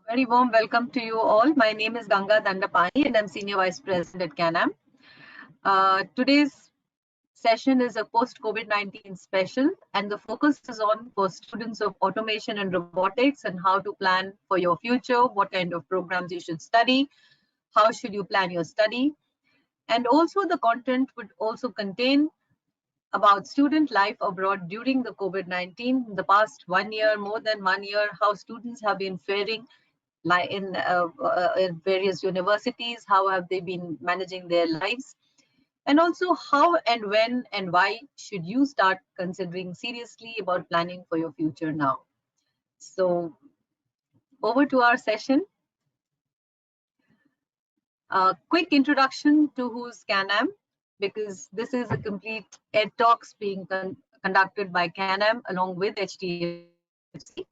Very warm welcome to you all. My name is Ganga Dandapani and I'm Senior Vice President at CanAm. Today's session is a post-COVID-19 special and the focus is on for students of automation and robotics and how to plan for your future, what kind of programs you should study, how should you plan your study. And also the content would also contain about student life abroad during the COVID-19, the past 1 year, more than 1 year, how students have been faring like in various universities, how have they been managing their lives, and also how and when and why should you start considering seriously about planning for your future now. So over to our session. A quick introduction to who's CanAm, because this is a complete ED Talks being conducted by CanAm along with HDFC.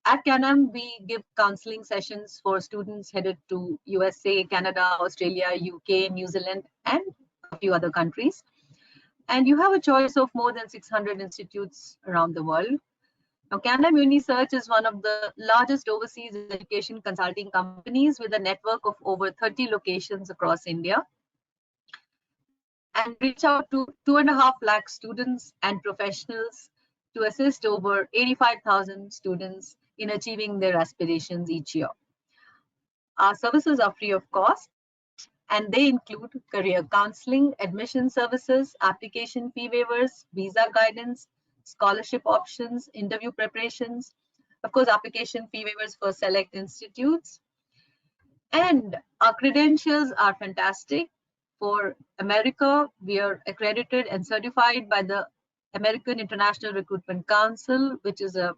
At CanAm, we give counseling sessions for students headed to USA, Canada, Australia, UK, New Zealand, and a few other countries. And you have a choice of more than 600 institutes around the world. Now, CanAm UniSearch is one of the largest overseas education consulting companies with a network of over 30 locations across India, and reach out to 2.5 lakh students and professionals to assist over 85,000 students in achieving their aspirations each year. Our services are free of cost and they include career counseling, admission services, application fee waivers, visa guidance, scholarship options, interview preparations, of course, application fee waivers for select institutes. And our credentials are fantastic. For America, we are accredited and certified by the American International Recruitment Council, which is a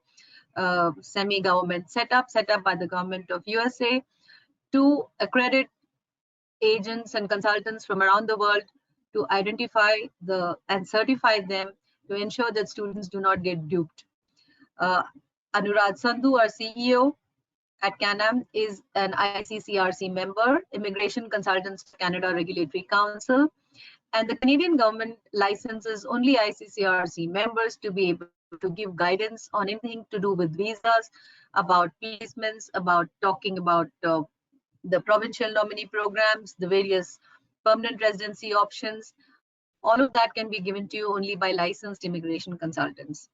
semi-government setup set up by the government of USA to accredit agents and consultants from around the world to identify and certify them to ensure that students do not get duped. Anurag Sandhu, our CEO at CanAm, is an ICCRC member, Immigration Consultants Canada Regulatory Council, and the Canadian government licenses only ICCRC members to be able to give guidance on anything to do with visas, about placements, about talking about the provincial nominee programs, the various permanent residency options. All of that can be given to you only by licensed immigration consultants.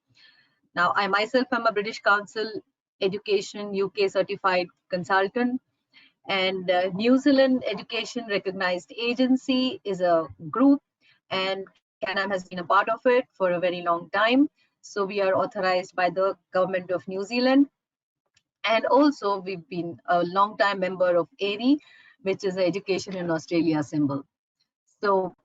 Now, I myself am a British Council Education UK certified consultant, and New Zealand Education Recognized Agency is a group, and CanAm has been a part of it for a very long time. So we are authorized by the government of New Zealand. And also we've been a long time member of AERI, which is the Education in Australia symbol. So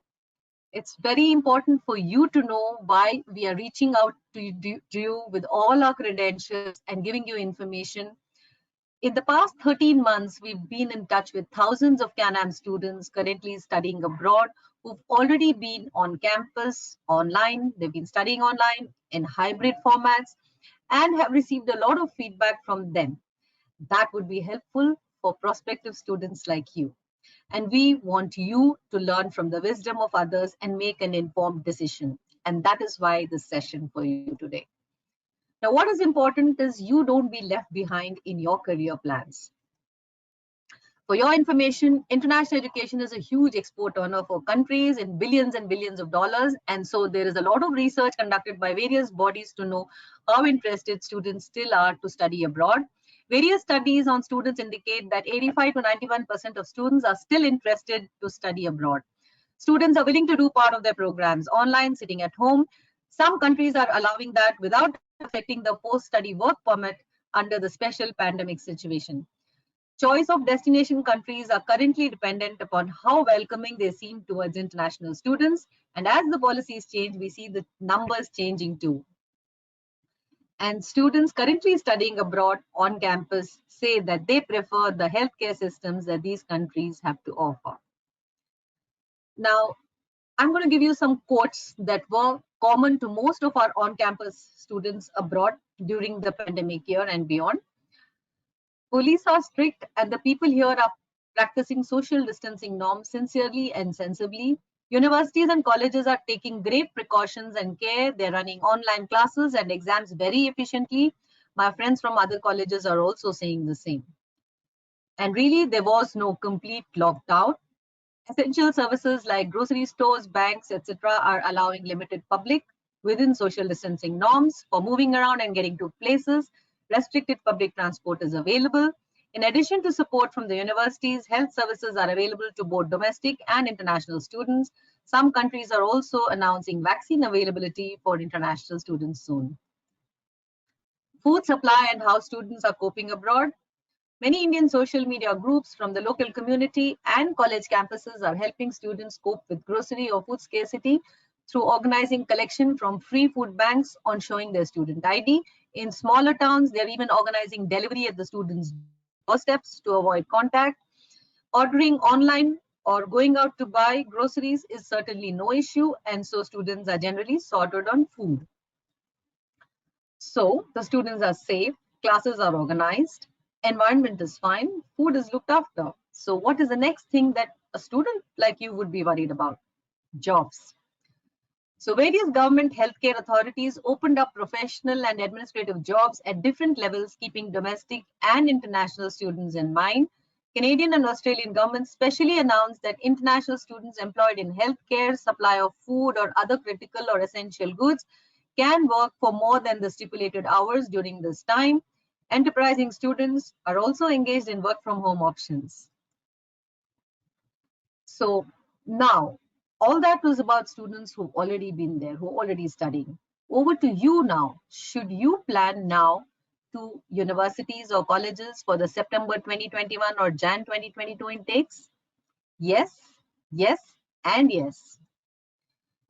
it's very important for you to know why we are reaching out to you with all our credentials and giving you information. In the past 13 months, we've been in touch with thousands of CanAm students currently studying abroad who've already been on campus, online, they've been studying online in hybrid formats and have received a lot of feedback from them. That would be helpful for prospective students like you. And we want you to learn from the wisdom of others and make an informed decision. And that is why this session for you today. Now, what is important is you don't be left behind in your career plans. For your information, international education is a huge export earner for countries in billions and billions of dollars. And so there is a lot of research conducted by various bodies to know how interested students still are to study abroad. Various studies on students indicate that 85 to 91% of students are still interested to study abroad. Students are willing to do part of their programs online, sitting at home. Some countries are allowing that without affecting the post-study work permit under the special pandemic situation. Choice of destination countries are currently dependent upon how welcoming they seem towards international students. And as the policies change, we see the numbers changing too. And students currently studying abroad on campus say that they prefer the healthcare systems that these countries have to offer. Now, I'm going to give you some quotes that were common to most of our on-campus students abroad during the pandemic year and beyond. Police are strict and the people here are practicing social distancing norms sincerely and sensibly. Universities and colleges are taking great precautions and care. They're running online classes and exams very efficiently. My friends from other colleges are also saying the same. And really, there was no complete lockdown. Essential services like grocery stores, banks, etc., are allowing limited public within social distancing norms for moving around and getting to places. Restricted public transport is available. In addition to support from the universities, health services are available to both domestic and international students. Some countries are also announcing vaccine availability for international students soon. Food supply and how students are coping abroad. Many Indian social media groups from the local community and college campuses are helping students cope with grocery or food scarcity through organizing collection from free food banks on showing their student ID. In smaller towns, they're even organizing delivery at the students' doorsteps to avoid contact. Ordering online or going out to buy groceries is certainly no issue, and so students are generally sorted on food. So the students are safe, classes are organized, environment is fine, food is looked after. So what is the next thing that a student like you would be worried about? Jobs. So various government healthcare authorities opened up professional and administrative jobs at different levels, keeping domestic and international students in mind. Canadian and Australian governments specially announced that international students employed in healthcare, supply of food or other critical or essential goods can work for more than the stipulated hours during this time. Enterprising students are also engaged in work from home options. So now, all that was about students who've already been there, who are already studying. Over to you now. Should you plan now to universities or colleges for the September 2021 or Jan 2022 intakes? Yes, yes, and yes.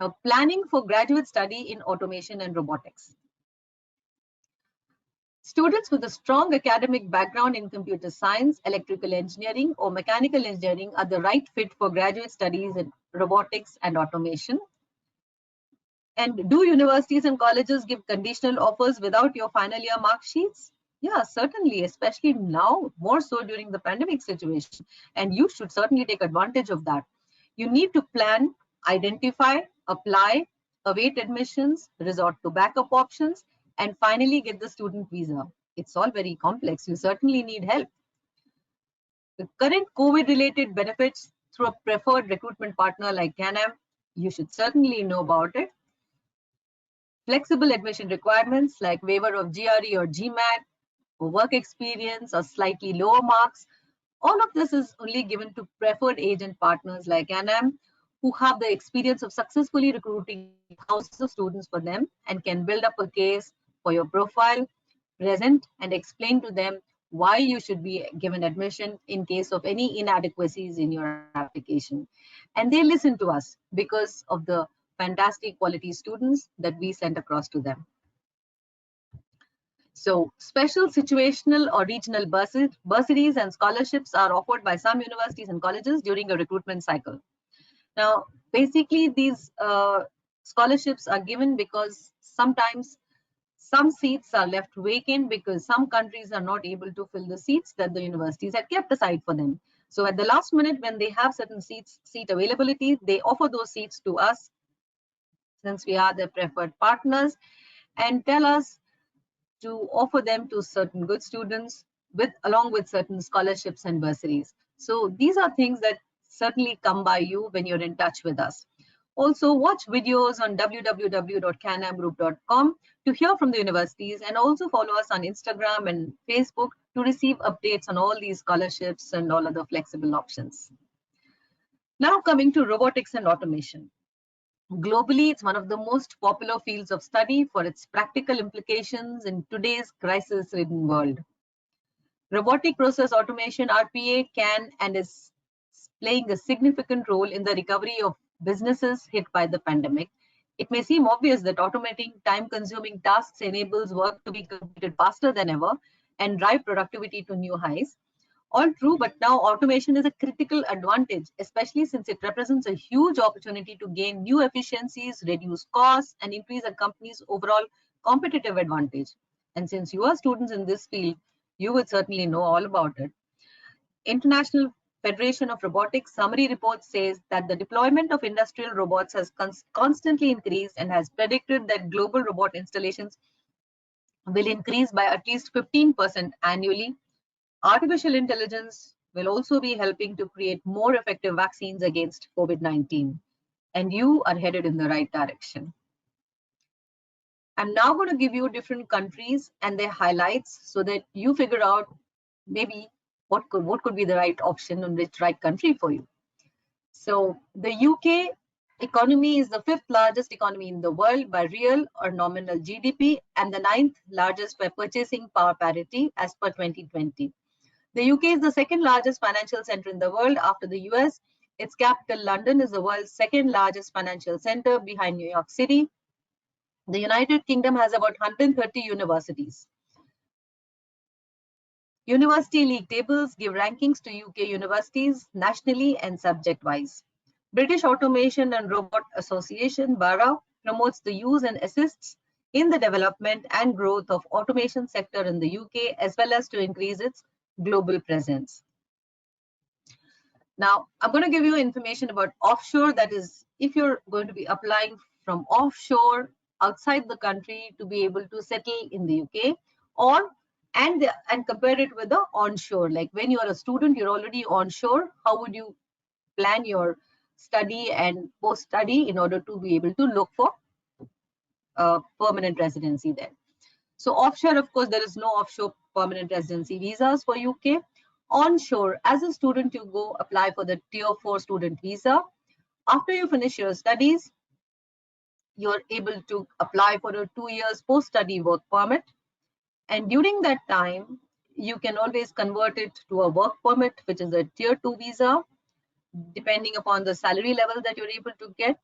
Now, planning for graduate study in automation and robotics. Students with a strong academic background in computer science, electrical engineering, or mechanical engineering are the right fit for graduate studies in robotics and automation. And do universities and colleges give conditional offers without your final year mark sheets? Yeah, certainly, especially now, more so during the pandemic situation. And you should certainly take advantage of that. You need to plan, identify, apply, await admissions, resort to backup options, and finally get the student visa. It's all very complex. You certainly need help. The current COVID-related benefits through a preferred recruitment partner like CanAm, you should certainly know about it. Flexible admission requirements like waiver of GRE or GMAT, or work experience or slightly lower marks. All of this is only given to preferred agent partners like CanAm, who have the experience of successfully recruiting thousands of students for them and can build up a case for your profile, present and explain to them why you should be given admission in case of any inadequacies in your application. And they listen to us because of the fantastic quality students that we send across to them. So special situational or regional bursaries and scholarships are offered by some universities and colleges during a recruitment cycle. Now, basically these scholarships are given because sometimes some seats are left vacant because some countries are not able to fill the seats that the universities had kept aside for them. So at the last minute, when they have certain seat availability, they offer those seats to us since we are their preferred partners and tell us to offer them to certain good students along with certain scholarships and bursaries. So these are things that certainly come by you when you're in touch with us. Also, watch videos on www.canamgroup.com to hear from the universities, and also follow us on Instagram and Facebook to receive updates on all these scholarships and all other flexible options. Now coming to robotics and automation. Globally, it's one of the most popular fields of study for its practical implications in today's crisis-ridden world. Robotic process automation, RPA, can and is playing a significant role in the recovery of businesses hit by the pandemic. It may seem obvious that automating time-consuming tasks enables work to be completed faster than ever and drive productivity to new highs. All true, but now automation is a critical advantage, especially since it represents a huge opportunity to gain new efficiencies, reduce costs, and increase a company's overall competitive advantage. And since you are students in this field, you would certainly know all about it. International Federation of Robotics summary report says that the deployment of industrial robots has constantly increased and has predicted that global robot installations will increase by at least 15% annually. Artificial intelligence will also be helping to create more effective vaccines against COVID-19. And you are headed in the right direction. I'm now going to give you different countries and their highlights so that you figure out maybe what could be the right option and which right country for you. So the UK economy is the 5th largest economy in the world by real or nominal GDP and the 9th largest by purchasing power parity as per 2020. The UK is the 2nd largest financial center in the world after the US. Its capital, London, is the world's 2nd largest financial center behind New York City. The United Kingdom has about 130 universities. University league tables give rankings to UK universities nationally and subject-wise. British Automation and Robot Association, BARA, promotes the use and assists in the development and growth of automation sector in the UK, as well as to increase its global presence. Now, I'm going to give you information about offshore. That is, if you're going to be applying from offshore outside the country to be able to settle in the UK, or and compare it with the onshore. Like when you are a student, you're already onshore. How would you plan your study and post-study in order to be able to look for permanent residency there? So offshore, of course, there is no offshore permanent residency visas for UK. Onshore, as a student, you go apply for the Tier 4 student visa. After you finish your studies, you're able to apply for a 2 years post-study work permit. And during that time, you can always convert it to a work permit, which is a Tier 2 visa, depending upon the salary level that you're able to get.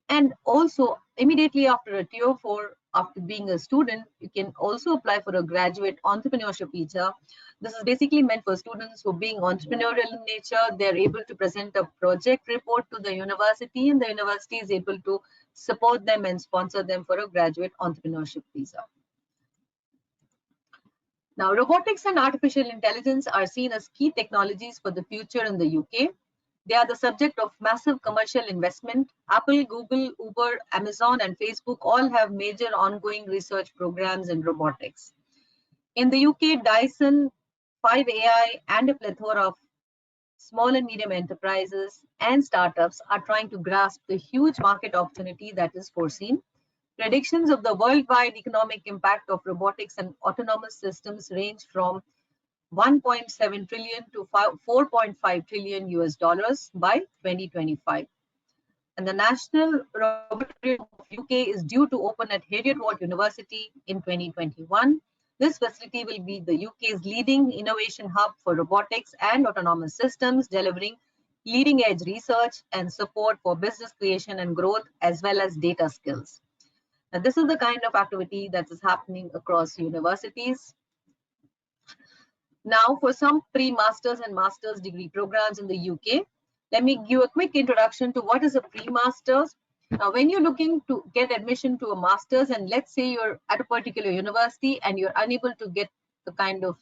And also, immediately after a Tier 4, after being a student, you can also apply for a graduate entrepreneurship visa. This is basically meant for students who, being entrepreneurial in nature, they're able to present a project report to the university, and the university is able to support them and sponsor them for a graduate entrepreneurship visa. Now, robotics and artificial intelligence are seen as key technologies for the future in the UK. They are the subject of massive commercial investment. Apple, Google, Uber, Amazon, and Facebook all have major ongoing research programs in robotics. In the UK, Dyson, 5AI, and a plethora of small and medium enterprises and startups are trying to grasp the huge market opportunity that is foreseen. Predictions of the worldwide economic impact of robotics and autonomous systems range from 1.7 trillion to 4.5 trillion US dollars by 2025. And the National Robotics of UK is due to open at Heriot-Watt University in 2021. This facility will be the UK's leading innovation hub for robotics and autonomous systems, delivering leading-edge research and support for business creation and growth, as well as data skills. Now, this is the kind of activity that is happening across universities. Now, for some pre-masters and master's degree programs in the UK, let me give a quick introduction to what is a pre-masters. Now, when you're looking to get admission to a master's, and let's say you're at a particular university and you're unable to get the kind of,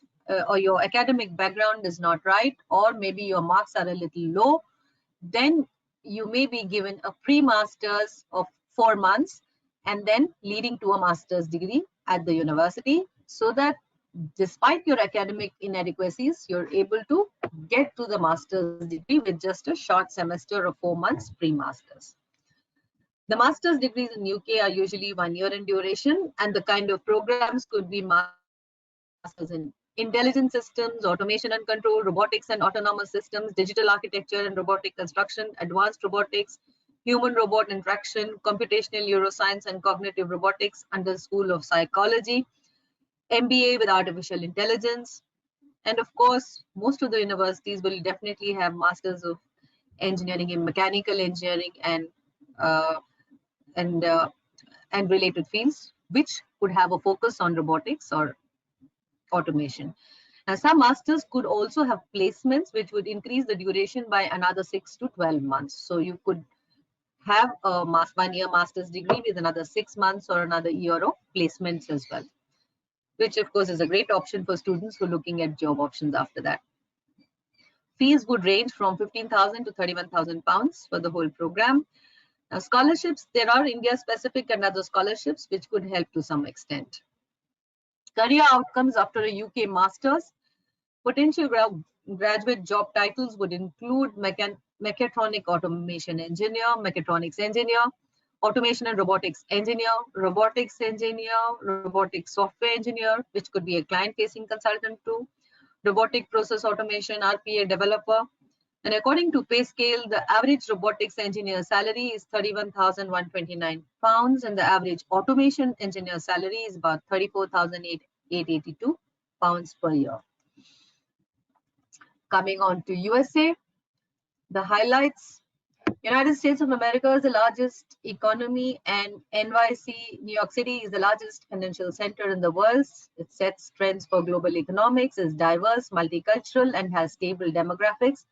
or your academic background is not right, or maybe your marks are a little low, then you may be given a pre-masters of 4 months and then leading to a master's degree at the university, so that despite your academic inadequacies, you're able to get to the master's degree with just a short semester of 4 months pre-masters. The master's degrees in UK are usually 1 year in duration, and the kind of programs could be masters in intelligent systems, automation and control, robotics and autonomous systems, digital architecture and robotic construction, advanced robotics, human-robot interaction, computational neuroscience and cognitive robotics under the School of Psychology, MBA with artificial intelligence. And of course, most of the universities will definitely have masters of engineering in mechanical engineering and related fields, which could have a focus on robotics or automation. Now, some masters could also have placements which would increase the duration by another 6 to 12 months. So you could have a 1 year master's degree with another 6 months or another year of placements as well, which of course is a great option for students who are looking at job options after that. Fees would range from 15,000 to 31,000 pounds for the whole program. Now, scholarships, there are India specific and other scholarships which could help to some extent. Career outcomes after a UK Masters. Potential graduate job titles would include mechatronic automation engineer, mechatronics engineer, automation and robotics engineer, robotics software engineer, which could be a client-facing consultant too, robotic process automation, RPA developer. And according to pay scale, the average robotics engineer salary is £31,129, and the average automation engineer salary is about £34,882 per year. Coming on to USA, the highlights. United States of America is the largest economy, and NYC, New York City, is the largest financial center in the world. It sets trends for global economics, is diverse, multicultural, and has stable demographics.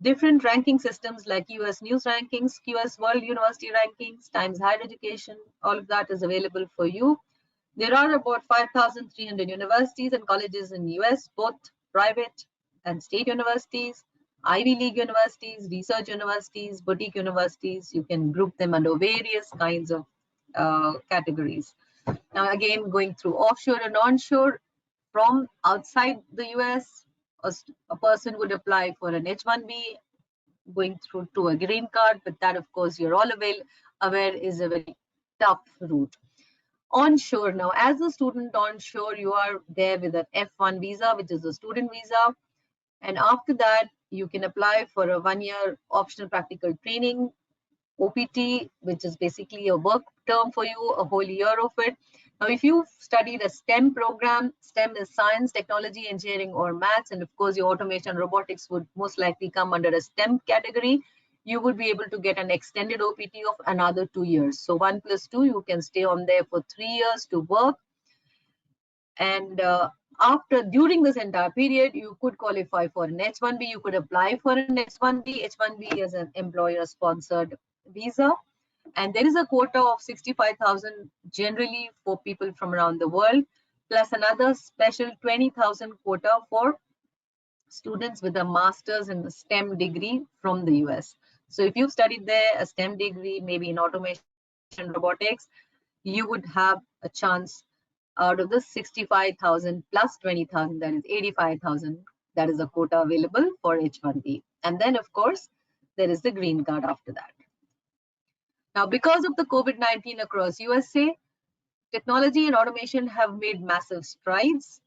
Different ranking systems like US News Rankings, QS World University Rankings, Times Higher Education, all of that is available for you. There are about 5,300 universities and colleges in US, both private and state universities, Ivy League universities, research universities, boutique universities. You can group them under various kinds of categories. Now, again, going through offshore and onshore, from outside the US, a person would apply for an H-1B, going through to a green card, but that, of course, you're all aware is a very tough route. Onshore, now, as a student onshore, you are there with an F1 visa, which is a student visa. And after that, you can apply for a 1-year optional practical training, OPT, which is basically a work term for you, a whole year of it. Now, if you've studied a STEM program, STEM is science, technology, engineering, or maths, and of course, your automation and robotics would most likely come under a STEM category, you would be able to get an extended OPT of another 2 years. So 1 + 2, you can stay on there for 3 years to work. And during this entire period, you could qualify for an H-1B. You could apply for an H-1B. H-1B is an employer-sponsored visa. And there is a quota of 65,000 generally for people from around the world, plus another special 20,000 quota for students with a master's in a STEM degree from the US. So if you've studied there a STEM degree, maybe in automation, robotics, you would have a chance out of the 65,000 plus 20,000, that is 85,000. That is a quota available for H-1B. And then, of course, there is the green card after that. Now, because of the COVID-19 across USA, technology and automation have made massive strides.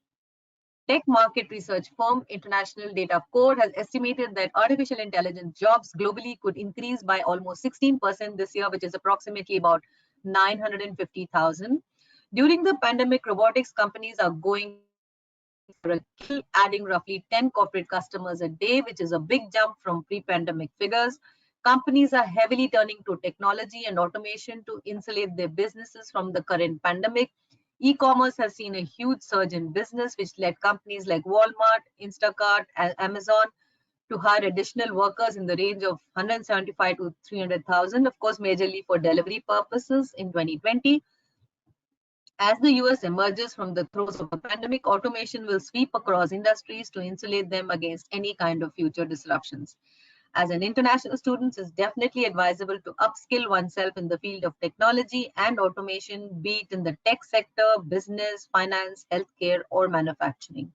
Tech market research firm International Data Corps has estimated that artificial intelligence jobs globally could increase by almost 16% this year, which is approximately about 950,000. During the pandemic, robotics companies are going for a kill, adding roughly 10 corporate customers a day, which is a big jump from pre-pandemic figures. Companies are heavily turning to technology and automation to insulate their businesses from the current pandemic. E-commerce has seen a huge surge in business, which led companies like Walmart, Instacart, and Amazon to hire additional workers in the range of 175 to 300,000, of course, majorly for delivery purposes in 2020. As the US emerges from the throes of the pandemic, automation will sweep across industries to insulate them against any kind of future disruptions. As an international student, it's definitely advisable to upskill oneself in the field of technology and automation, be it in the tech sector, business, finance, healthcare, or manufacturing.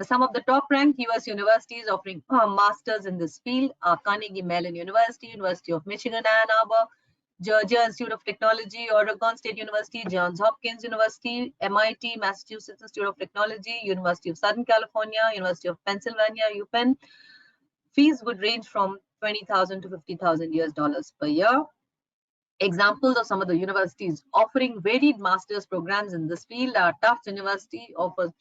Some of the top-ranked US universities offering masters in this field are Carnegie Mellon University, University of Michigan, Ann Arbor, Georgia Institute of Technology, Oregon State University, Johns Hopkins University, MIT, Massachusetts Institute of Technology, University of Southern California, University of Pennsylvania, UPenn. Fees would range from $20,000 to $50,000 per year. Examples of some of the universities offering varied master's programs in this field are Tufts University offers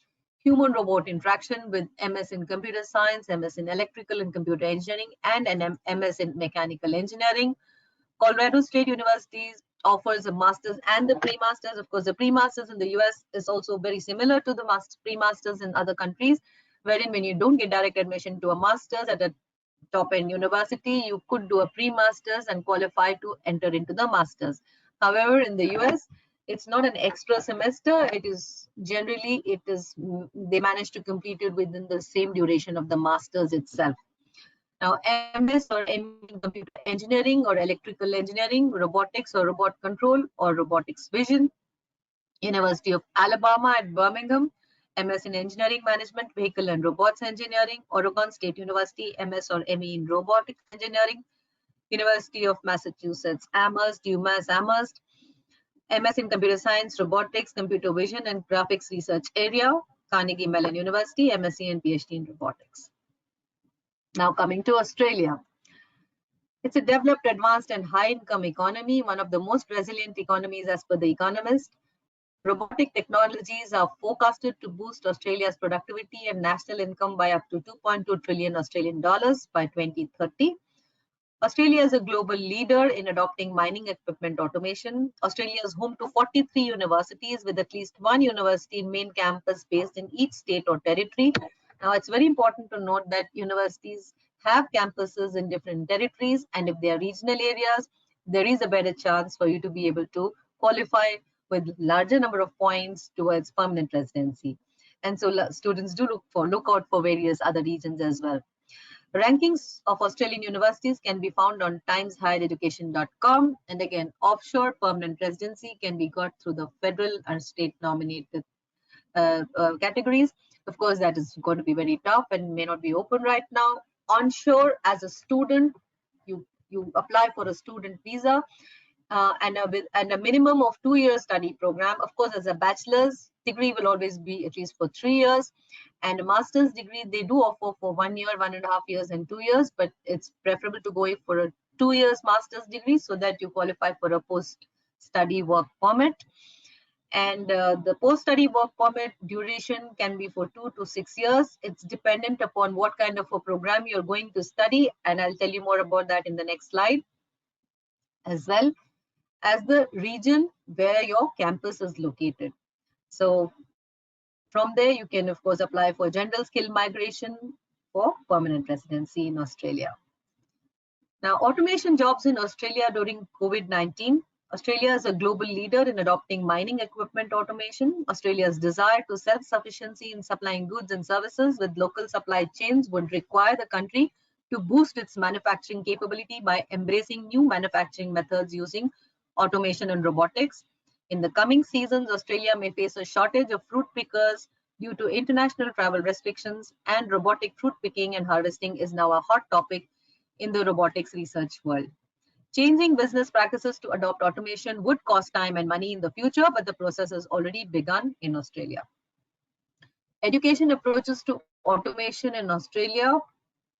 human-robot interaction with MS in computer science, MS in electrical and computer engineering, and an MS in mechanical engineering. Colorado State University offers a master's and the pre-masters. Of course, the pre-masters in the US is also very similar to the pre-masters in other countries, wherein when you don't get direct admission to a master's at a top-end university, you could do a pre-master's and qualify to enter into the master's. However, in the US, it's not an extra semester. It is generally, they manage to complete it within the same duration of the master's itself. Now, MS or ME in computer engineering or electrical engineering, robotics or robot control or robotics vision, University of Alabama at Birmingham, MS in Engineering Management, Vehicle and Robots Engineering, Oregon State University, MS or ME in Robotics Engineering, University of Massachusetts Amherst, UMass Amherst, MS in Computer Science, Robotics, Computer Vision and Graphics Research Area, Carnegie Mellon University, MSc and PhD in Robotics. Now coming to Australia. It's a developed, advanced and high-income economy, one of the most resilient economies as per The Economist. Robotic technologies are forecasted to boost Australia's productivity and national income by up to 2.2 trillion Australian dollars by 2030. Australia is a global leader in adopting mining equipment automation. Australia is home to 43 universities with at least one university main campus based in each state or territory. Now, it's very important to note that universities have campuses in different territories, and if they are regional areas, there is a better chance for you to be able to qualify with larger number of points towards permanent residency. And so students do look out for various other regions as well. Rankings of Australian universities can be found on timeshighereducation.com. And again, offshore permanent residency can be got through the federal and state nominated categories. Of course, that is going to be very tough and may not be open right now. Onshore, as a student, you apply for a student visa and a minimum of 2 years study program. Of course, as a bachelor's degree will always be at least for 3 years, and a master's degree they do offer for 1 year, 1.5 years, and 2 years. But it's preferable to go for a 2 years master's degree so that you qualify for a post-study work permit. And the post-study work permit duration can be for 2 to 6 years. It's dependent upon what kind of a program you're going to study, and I'll tell you more about that in the next slide, as well as the region where your campus is located. So from there, you can, of course, apply for general skill migration for permanent residency in Australia. Now, automation jobs in Australia during COVID-19. Australia is a global leader in adopting mining equipment automation. Australia's desire to self-sufficiency in supplying goods and services with local supply chains would require the country to boost its manufacturing capability by embracing new manufacturing methods using automation and robotics. In the coming seasons, Australia may face a shortage of fruit pickers due to international travel restrictions, and robotic fruit picking and harvesting is now a hot topic in the robotics research world. Changing business practices to adopt automation would cost time and money in the future, but the process has already begun in Australia. Education approaches to automation in Australia.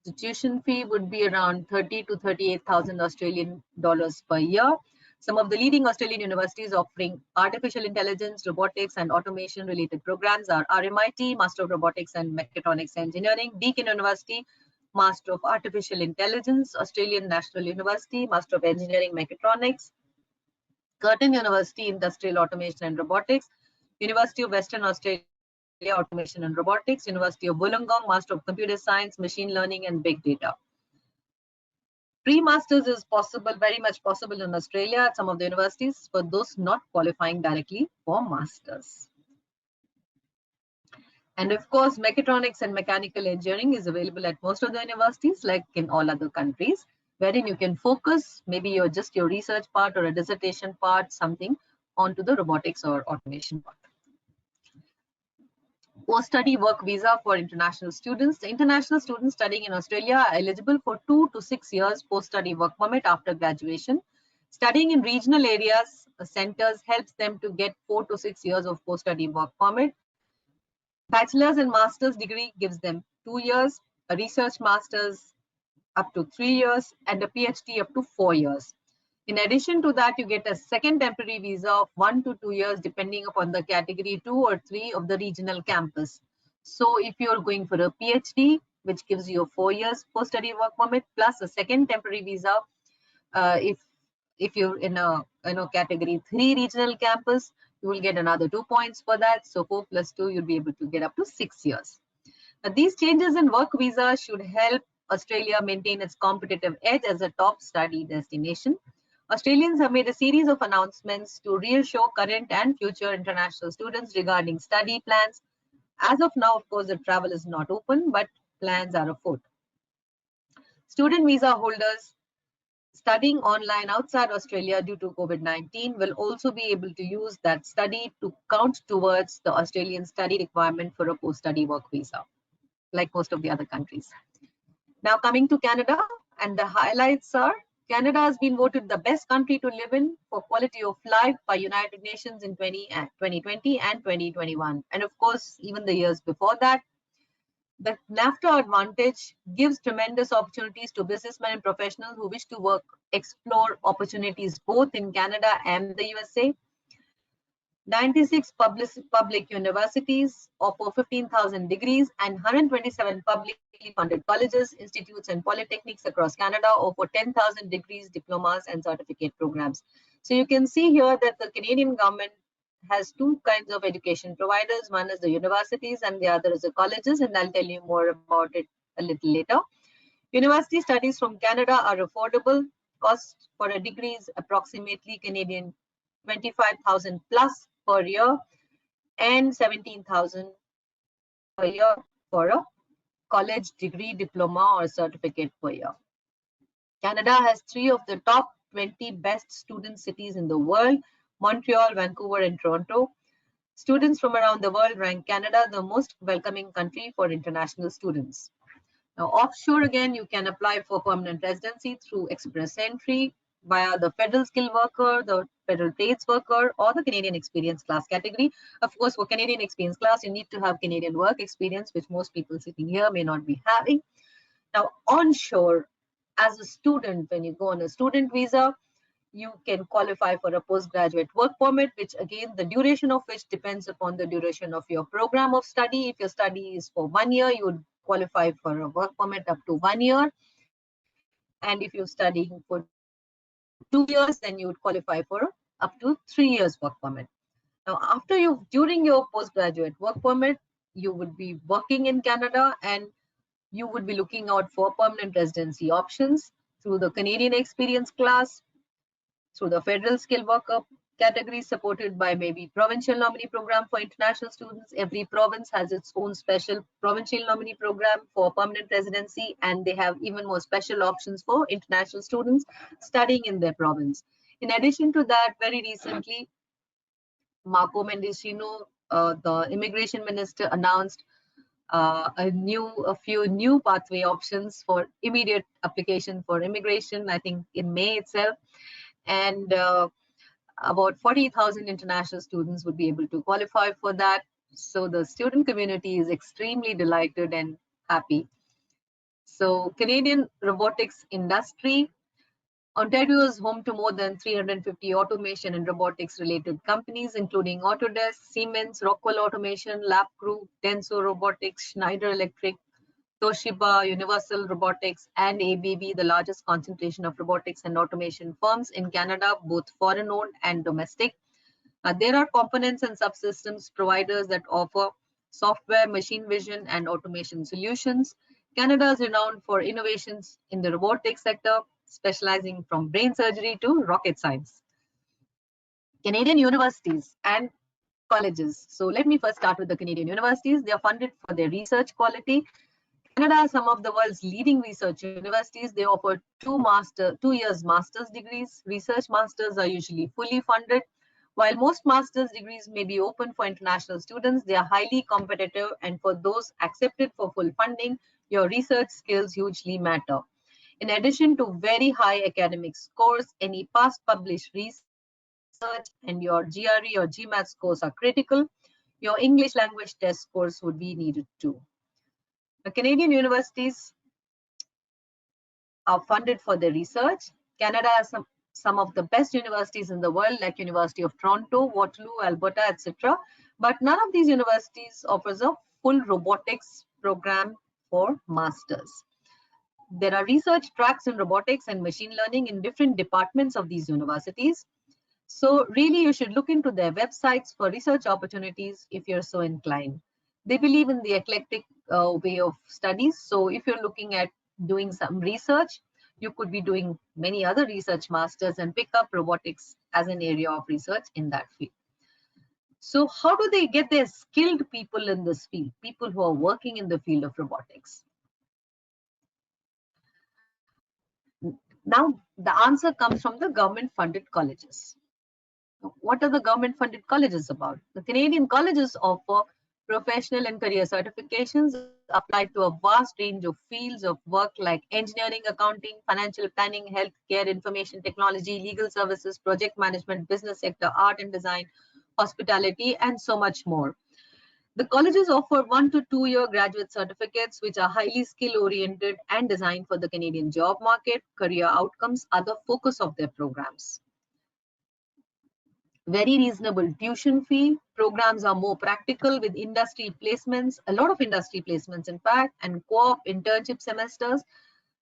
The tuition fee would be around 30 to 38,000 Australian dollars per year. Some of the leading Australian universities offering artificial intelligence, robotics, and automation related programs are RMIT, Master of Robotics and Mechatronics Engineering, Deakin University, Master of Artificial Intelligence, Australian National University, Master of Engineering Mechatronics, Curtin University, Industrial Automation and Robotics, University of Western Australia, Automation and Robotics, University of Wollongong, Master of Computer Science, Machine Learning and Big Data. Pre-masters is possible, very much possible in Australia at some of the universities for those not qualifying directly for masters. And of course, mechatronics and mechanical engineering is available at most of the universities, like in all other countries, wherein you can focus maybe your research part or a dissertation part, something onto the robotics or automation part. Post-study work visa for international students. The international students studying in Australia are eligible for 2 to 6 years post-study work permit after graduation. Studying in regional areas, centers helps them to get 4 to 6 years of post-study work permit. Bachelor's and master's degree gives them 2 years, a research master's up to 3 years, and a PhD up to 4 years. In addition to that, you get a second temporary visa of 1 to 2 years, depending upon the category 2 or 3 of the regional campus. So if you're going for a PhD, which gives you a 4 years post-study work permit, plus a second temporary visa, if you're in a category 3 regional campus, you will get another 2 points for that. So 4 plus 2, you'll be able to get up to 6 years. Now, these changes in work visa should help Australia maintain its competitive edge as a top study destination. Australians have made a series of announcements to reassure current and future international students regarding study plans. As of now, of course, the travel is not open, but plans are afoot. Student visa holders studying online outside Australia due to COVID-19 will also be able to use that study to count towards the Australian study requirement for a post-study work visa, like most of the other countries. Now coming to Canada, and the highlights are Canada has been voted the best country to live in for quality of life by United Nations in 2020 and 2021. And of course, even the years before that. The NAFTA advantage gives tremendous opportunities to businessmen and professionals who wish to work, explore opportunities both in Canada and the USA. 96 public universities offer 15,000 degrees, and 127 publicly funded colleges, institutes, and polytechnics across Canada offer 10,000 degrees, diplomas, and certificate programs. So you can see here that the Canadian government has two kinds of education providers. One is the universities and the other is the colleges, and I'll tell you more about it a little later. University studies from Canada are affordable. Cost for a degree is approximately Canadian 25,000 plus per year and 17,000 per year for a college degree, diploma, or certificate per year. Canada has 3 of the top 20 best student cities in the world: Montreal, Vancouver, and Toronto. Students from around the world rank Canada the most welcoming country for international students. Now, offshore again, you can apply for permanent residency through express entry via the federal skilled worker, the federal trades worker, or the Canadian experience class category. Of course, for Canadian experience class, you need to have Canadian work experience, which most people sitting here may not be having. Now, onshore, as a student, when you go on a student visa, you can qualify for a postgraduate work permit, which again, the duration of which depends upon the duration of your program of study. If your study is for 1 year, you would qualify for a work permit up to 1 year. And if you're studying for 2 years, then you would qualify for up to 3 years work permit. Now, during your postgraduate work permit, you would be working in Canada and you would be looking out for permanent residency options through the Canadian experience class, through the federal skilled worker category supported by maybe provincial nominee program for international students. Every province has its own special provincial nominee program for permanent residency, and they have even more special options for international students studying in their province. In addition to that, very recently, Marco Mendicino, the immigration minister, announced a few new pathway options for immediate application for immigration, I think in May itself. And about 40,000 international students would be able to qualify for that. So the student community is extremely delighted and happy. So Canadian robotics industry, Ontario is home to more than 350 automation and robotics related companies, including Autodesk, Siemens, Rockwell Automation, LabCrew, Denso Robotics, Schneider Electric, Toshiba, Universal Robotics, and ABB, the largest concentration of robotics and automation firms in Canada, both foreign-owned and domestic. There are components and subsystems providers that offer software, machine vision, and automation solutions. Canada is renowned for innovations in the robotics sector, specializing from brain surgery to rocket science. Canadian universities and colleges. So let me first start with the Canadian universities. They are funded for their research quality. Canada has some of the world's leading research universities. They offer 2 years master's degrees. Research masters are usually fully funded. While most master's degrees may be open for international students, they are highly competitive, and for those accepted for full funding, your research skills hugely matter. In addition to very high academic scores, any past published research and your GRE or GMAT scores are critical. Your English language test scores would be needed too. The Canadian universities are funded for their research. Canada has some of the best universities in the world, like University of Toronto, Waterloo, Alberta, etc. But none of these universities offers a full robotics program for masters. There are research tracks in robotics and machine learning in different departments of these universities. So really, you should look into their websites for research opportunities if you're so inclined. They believe in the eclectic way of studies. So if you're looking at doing some research, you could be doing many other research masters and pick up robotics as an area of research in that field. So how do they get their skilled people in this field, people who are working in the field of robotics? Now, the answer comes from the government-funded colleges. What are the government-funded colleges about? The Canadian colleges offer professional and career certifications applied to a vast range of fields of work like engineering, accounting, financial planning, healthcare, information technology, legal services, project management, business sector, art and design, hospitality, and so much more. The colleges offer 1 to 2 year graduate certificates, which are highly skill oriented and designed for the Canadian job market. Career outcomes are the focus of their programs. Very reasonable tuition fee. Programs are more practical with industry placements, a lot of industry placements, in fact, and co-op internship semesters.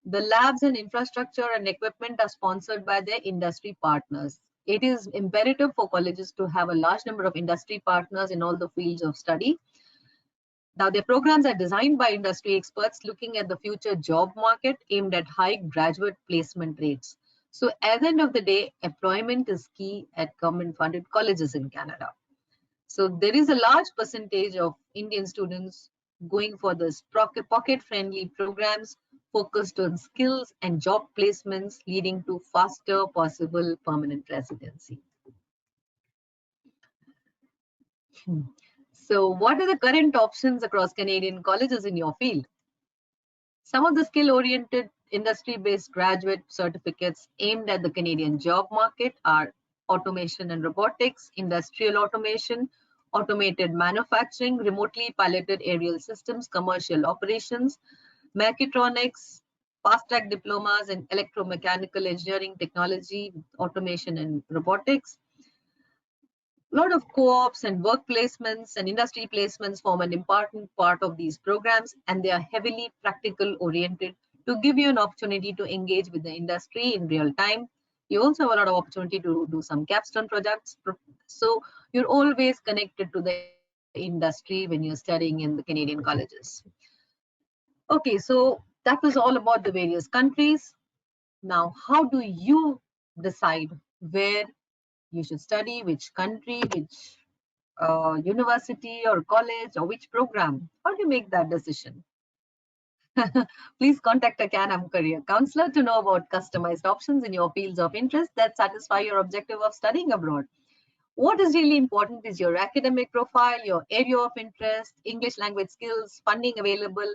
The labs and infrastructure and equipment are sponsored by their industry partners. It is imperative for colleges to have a large number of industry partners in all the fields of study. Now, their programs are designed by industry experts looking at the future job market aimed at high graduate placement rates. So at the end of the day, employment is key at government-funded colleges in Canada. So there is a large percentage of Indian students going for this pocket-friendly programs focused on skills and job placements leading to faster possible permanent residency. So what are the current options across Canadian colleges in your field? Some of the skill-oriented industry-based graduate certificates aimed at the Canadian job market are automation and robotics, industrial automation, automated manufacturing, remotely piloted aerial systems, commercial operations, mechatronics, fast-track diplomas in electromechanical engineering technology, automation and robotics. A lot of co-ops and work placements and industry placements form an important part of these programs, and they are heavily practical oriented to give you an opportunity to engage with the industry in real time. You also have a lot of opportunity to do some capstone projects. So you're always connected to the industry when you're studying in the Canadian colleges. Okay, so that was all about the various countries. Now, how do you decide where you should study, which country, which university or college or which program? How do you make that decision? Please contact a CanAm career counselor to know about customized options in your fields of interest that satisfy your objective of studying abroad. What is really important is your academic profile, your area of interest, English language skills, funding available.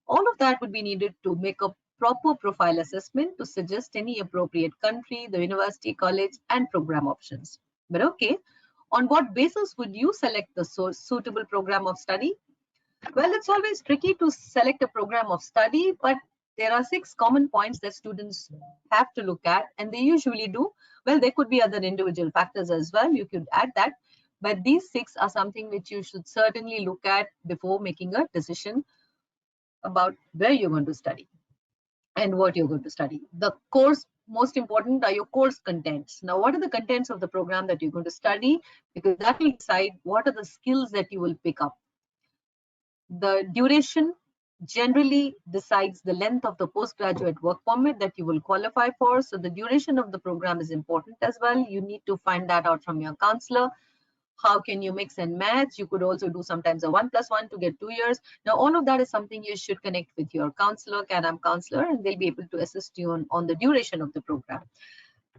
All of that would be needed to make a proper profile assessment to suggest any appropriate country, the university, college, and program options. But okay, on what basis would you select the suitable program of study? Well, it's always tricky to select a program of study, but there are 6 common points that students have to look at, and they usually do. Well, there could be other individual factors as well. You could add that, but these 6 are something which you should certainly look at before making a decision about where you're going to study and what you're going to study. The course, most important are your course contents. Now, what are the contents of the program that you're going to study? Because that will decide what are the skills that you will pick up. The duration generally decides the length of the postgraduate work permit that you will qualify for. So the duration of the program is important as well. You need to find that out from your counselor. How can you mix and match? You could also do sometimes a 1+1 to get 2 years. Now, all of that is something you should connect with your counselor, CanAm counselor, and they'll be able to assist you on the duration of the program.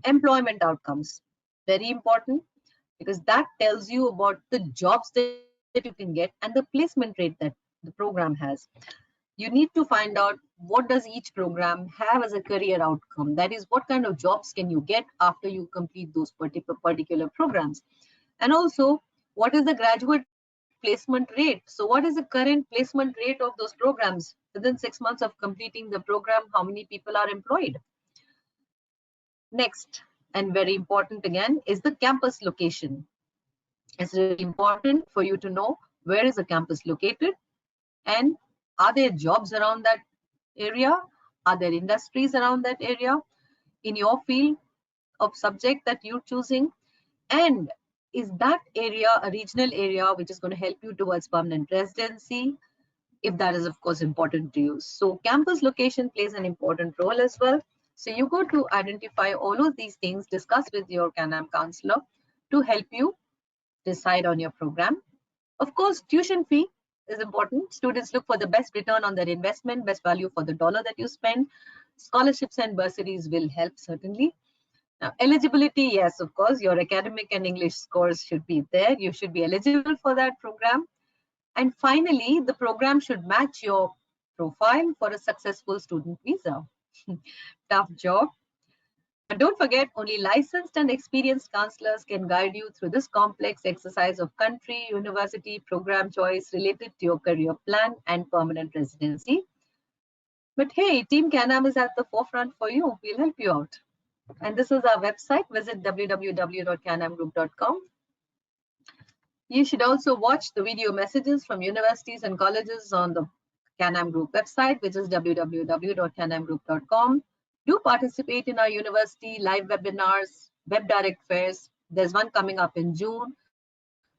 Employment outcomes, very important, because that tells you about the jobs that you can get and the placement rate that the program has. You need to find out what does each program have as a career outcome. That is, what kind of jobs can you get after you complete those particular programs. And also, what is the graduate placement rate? So what is the current placement rate of those programs? Within 6 months of completing the program, how many people are employed? Next, and very important again, is the campus location. It's really important for you to know where is the campus located and are there jobs around that area? Are there industries around that area in your field of subject that you're choosing? And is that area a regional area which is going to help you towards permanent residency, if that is of course important to you? So campus location plays an important role as well. So you go to identify all of these things, discuss with your CanAm counselor to help you decide on your program. Of course, tuition fee is important. Students look for the best return on their investment, best value for the dollar that you spend. Scholarships and bursaries will help certainly. Now, eligibility, yes, of course, your academic and English scores should be there. You should be eligible for that program. And finally, the program should match your profile for a successful student visa. Tough job. And don't forget, only licensed and experienced counselors can guide you through this complex exercise of country, university, program choice related to your career plan and permanent residency. But hey, Team Can-Am is at the forefront for you. We'll help you out. And this is our website. Visit www.canamgroup.com. You should also watch the video messages from universities and colleges on the Can-Am Group website, which is www.canamgroup.com. Do participate in our university live webinars, web direct fairs. There's one coming up in June.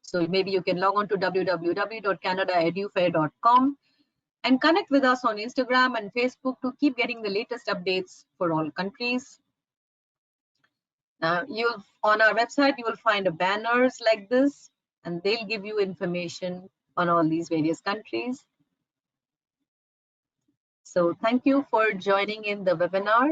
So maybe you can log on to www.canadaedufair.com and connect with us on Instagram and Facebook to keep getting the latest updates for all countries. Now, on our website, you will find banners like this, and they'll give you information on all these various countries. So thank you for joining in the webinar.